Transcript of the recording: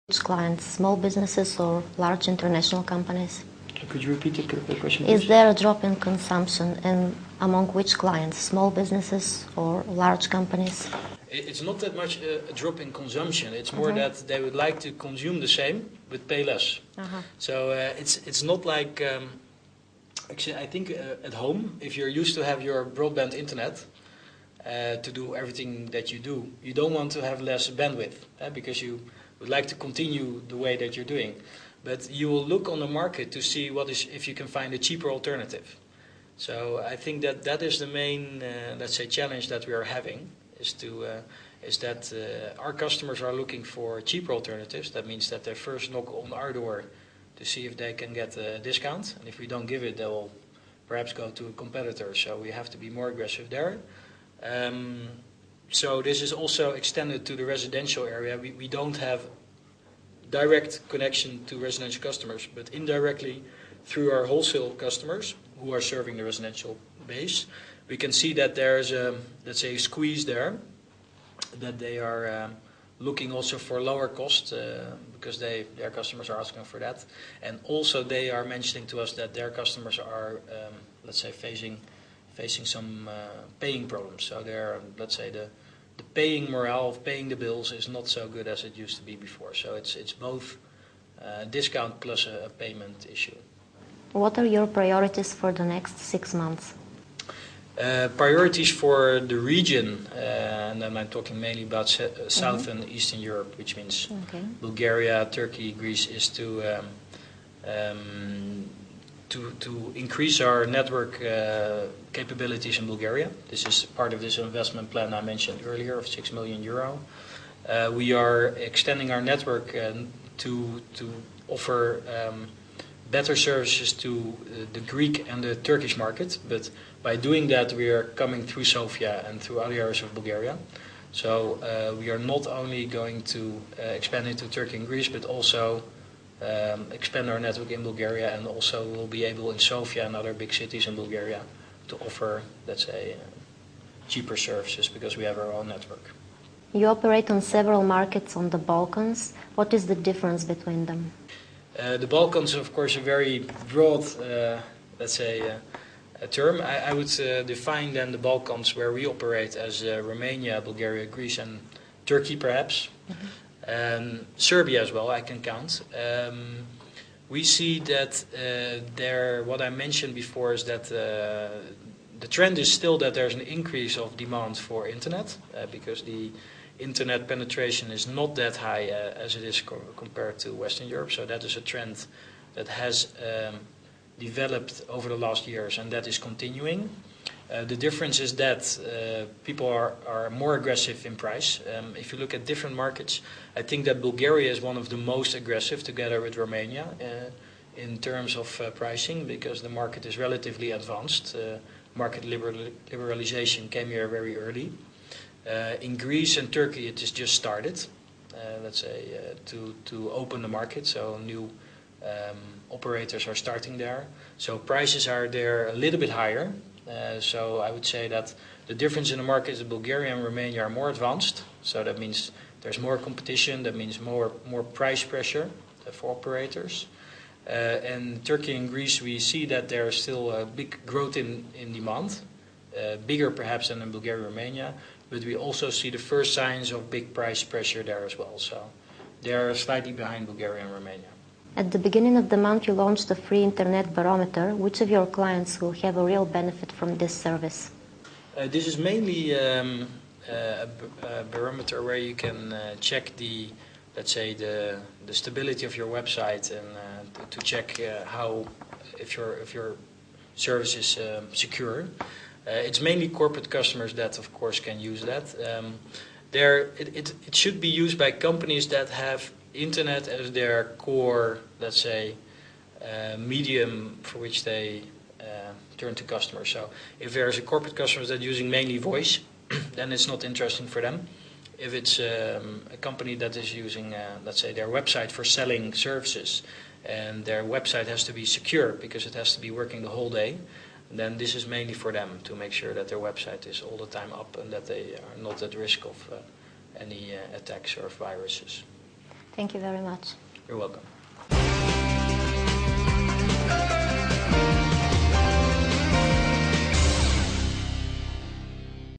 Which clients, small businesses or large international companies? Could you repeat the question, please? Is there a drop in consumption and among which clients, small businesses or large companies? It's not that much a drop in consumption. It's more that they would like to consume the same but pay less. So it's not like actually I think at home, if you're used to have your broadband internet to do everything that you do, you don't want to have less bandwidth because you would like to continue the way that you're doing. But you will look on the market to see if you can find a cheaper alternative. So I think that is the main, let's say, challenge that we are having, is that our customers are looking for cheaper alternatives. That means that they first knock on our door to see if they can get a discount, and if we don't give it, they will perhaps go to a competitor. So we have to be more aggressive there. So this is also extended to the residential area. We don't have direct connection to residential customers, but indirectly through our wholesale customers who are serving the residential base, we can see that there's a, let's say, a squeeze there, that they are looking also for lower cost because their customers are asking for that, and also they are mentioning to us that their customers are, let's say, facing some paying problems. So they're, let's say, the paying morale of paying the bills is not so good as it used to be before. So it's both discount plus a payment issue. What are your priorities for the next 6 months? Priorities for the region, and then I'm talking mainly about South and Eastern Europe, which means Bulgaria, Turkey, Greece, is to increase our network capabilities in Bulgaria. This is part of this investment plan I mentioned earlier of €6 million. We are extending our network to offer better services to the Greek and the Turkish market, but by doing that we are coming through Sofia and through other areas of Bulgaria. So we are not only going to expand into Turkey and Greece, but also expand our network in Bulgaria, and also we'll be able in Sofia and other big cities in Bulgaria to offer, let's say, cheaper services because we have our own network. You operate on several markets on the Balkans. What is the difference between them? The Balkans, of course, a very broad, let's say, a term. I would define then the Balkans where we operate as Romania, Bulgaria, Greece, and Turkey, perhaps. Serbia as well, I can count. We see that what I mentioned before is that the trend is still that there's an increase of demand for internet because the internet penetration is not that high as it is compared to Western Europe. So that is a trend that has developed over the last years, and that is continuing. The difference is that people are more aggressive in price. If you look at different markets, I think that Bulgaria is one of the most aggressive together with Romania in terms of pricing, because the market is relatively advanced. Market liberalization came here very early. In Greece and Turkey it has just started, let's say, to open the market, so new operators are starting there. So prices are there a little bit higher. So I would say that the difference in the market is that Bulgaria and Romania are more advanced. So that means there's more competition, that means more price pressure for operators. And Turkey and Greece, we see that there is still a big growth in demand, bigger perhaps than in Bulgaria and Romania, but we also see the first signs of big price pressure there as well. So they are slightly behind Bulgaria and Romania. At the beginning of the month you launched a free internet barometer. Which of your clients will have a real benefit from this service? This is mainly a barometer where you can check the, let's say, the stability of your website, and to check if your service is secure. It's mainly corporate customers that, of course, can use that. It should be used by companies that have internet as their core, let's say, medium for which they turn to customers. So if there's a corporate customer that's using mainly voice, then it's not interesting for them. If it's a company that is using, let's say, their website for selling services, and their website has to be secure because it has to be working the whole day, then this is mainly for them, to make sure that their website is all the time up and that they are not at risk of any attacks or viruses. Thank you very much. You're welcome.